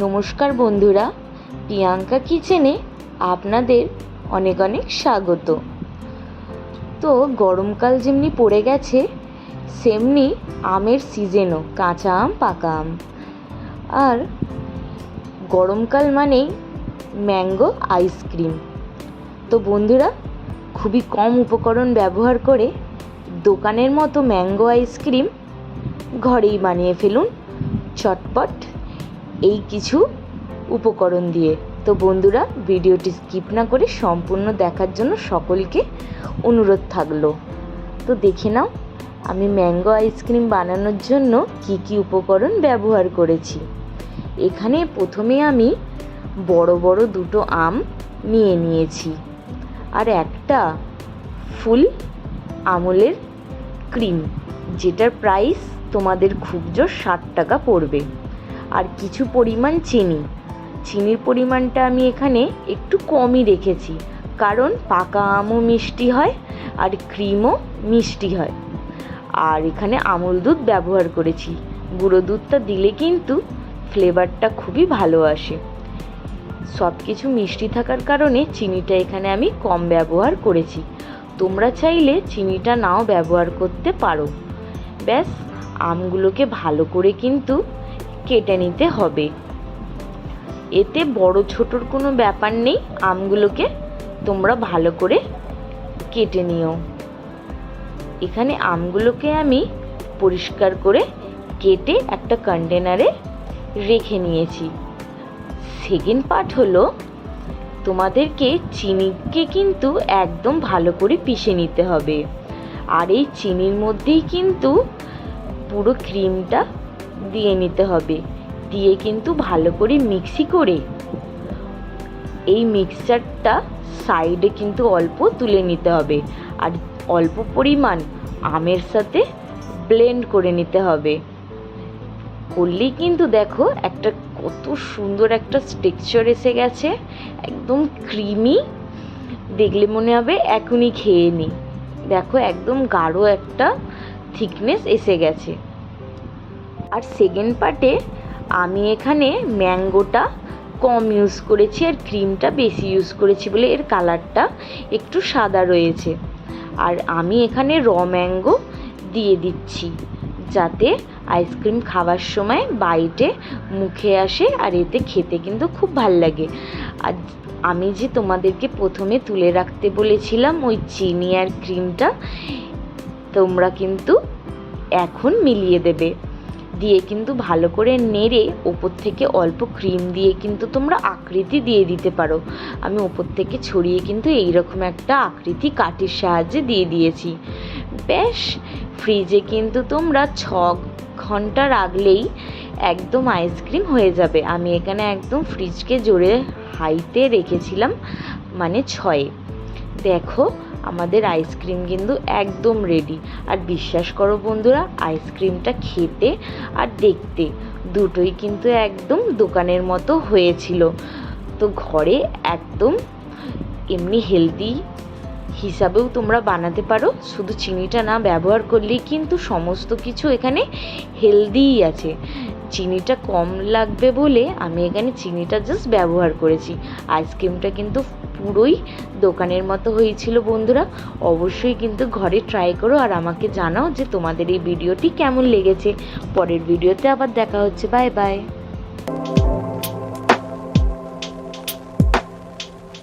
নমস্কার বন্ধুরা, প্রিয়াঙ্কা কিচেনে আপনাদের অনেক অনেক স্বাগত। তো গরমকাল যেমনি পড়ে গেছে সেমনি আমের সিজনও, কাঁচা আম পাকা আম। আর গরমকাল মানেই ম্যাঙ্গো আইসক্রিম। তো বন্ধুরা, খুবই কম উপকরণ ব্যবহার করে দোকানের মতো ম্যাঙ্গো আইসক্রিম ঘরেই বানিয়ে ফেলুন চটপট এই কিছু উপকরণ দিয়ে। তো বন্ধুরা, ভিডিওটি স্কিপ না করে সম্পূর্ণ দেখার জন্য সকলকে অনুরোধ থাকলো। তো দেখে নাও আমি ম্যাঙ্গো আইসক্রিম বানানোর জন্য কি কি উপকরণ ব্যবহার করেছি। এখানে প্রথমে আমি বড় বড় দুটো আম নিয়েছি আর একটা ফুল আমুলের ক্রিম, যেটার প্রাইস তোমাদের খুব জোর 60 টাকা পড়বে। আর কিছু পরিমাণ চিনির পরিমাণটা আমি এখানে একটু কমই রেখেছি, কারণ পাকা আমও মিষ্টি হয় আর ক্রিমও মিষ্টি হয়। আর এখানে আমুল দুধ ব্যবহার করেছি, গুঁড়ো দুধটা দিলে কিন্তু ফ্লেভারটা খুবই ভালো আসে। সব কিছু মিষ্টি থাকার কারণে চিনিটা এখানে আমি কম ব্যবহার করেছি। তোমরা চাইলে চিনিটা নাও ব্যবহার করতে পারো। ব্যাস, আমগুলোকে ভালো করে কিন্তু কেটে নিতে হবে। এতে বড় ছোটোর কোনো ব্যাপার নেই, আমগুলোকে তোমরা ভালো করে কেটে নিও। এখানে আমগুলোকে আমি পরিষ্কার করে কেটে একটা কন্টেনারে রেখে নিয়েছি। সেকেন্ড পার্ট হলো, তোমাদেরকে চিনিকে কিন্তু একদম ভালো করে পিষে নিতে হবে। আর এই চিনির মধ্যেই কিন্তু পুরো ক্রিমটা দিয়ে নিতে হবে। দিয়ে কিন্তু ভালো করে মিক্সি করে এই মিক্সচারটা সাইডে কিন্তু অল্প তুলে নিতে হবে। আর অল্প পরিমাণ আমের সাথে ব্লেন্ড করে নিতে হবে। করলেই কিন্তু দেখো একটা কত সুন্দর একটা টেক্সচার এসে গেছে, একদম ক্রিমি। দেখলে মনে হবে এখনই খেয়ে নিই। দেখো একদম গাঢ় একটা থিকনেস এসে গেছে। আর সেকেন্ড পার্টে আমি এখানে ম্যাঙ্গোটা কম ইউজ করেছি আর ক্রিমটা বেশি ইউজ করেছি বলে এর কালারটা একটু সাদা রয়েছে। আর আমি এখানে ম্যাঙ্গো দিয়ে দিচ্ছি, যাতে আইসক্রিম খাওয়ার সময় বাইটে মুখে আসে আর এতে খেতে কিন্তু খুব ভাল লাগে। আর আমি যে তোমাদেরকে প্রথমে তুলে রাখতে বলেছিলাম ওই চিনি আর ক্রিমটা, তোমরা কিন্তু এখন মিলিয়ে দেবে। দিয়ে কিন্তু ভালো করে নেড়ে ওপর থেকে অল্প ক্রিম দিয়ে কিন্তু তোমরা আকৃতি দিয়ে দিতে পারো। আমি ওপর থেকে ছড়িয়ে কিন্তু এইরকম একটা আকৃতি কাঠির সাহায্যে দিয়ে দিয়েছি। বেশ, ফ্রিজে কিন্তু তোমরা 6 ঘন্টা রাখলেই একদম আইসক্রিম হয়ে যাবে। আমি এখানে একদম ফ্রিজকে জোরে হাইতে রেখেছিলাম, মানে 6-এ। দেখো আমাদের আইসক্রিম কিন্তু একদম রেডি। আর বিশ্বাস করো বন্ধুরা, আইসক্রিমটা খেতে আর দেখতে দুটোই কিন্তু একদম দোকানের মতো হয়েছিল। তো ঘরে একদম এমনি হেলদি হিসাবেও তোমরা বানাতে পারো। শুধু চিনিটা না ব্যবহার করলেই কিন্তু সমস্ত কিছু এখানে হেলদিই আছে। চিনিটা কম লাগবে বলে আমি এখানে চিনিটা জাস্ট ব্যবহার করেছি। আইসক্রিমটা কিন্তু পুরোই দোকানের মতো হয়েছিল। বন্ধুরা, অবশ্যই কিন্তু ঘরে ট্রাই করো আর আমাকে জানাও যে তোমাদের এই ভিডিওটি কেমন লেগেছে। পরের ভিডিওতে আবার দেখা হচ্ছে। Bye bye.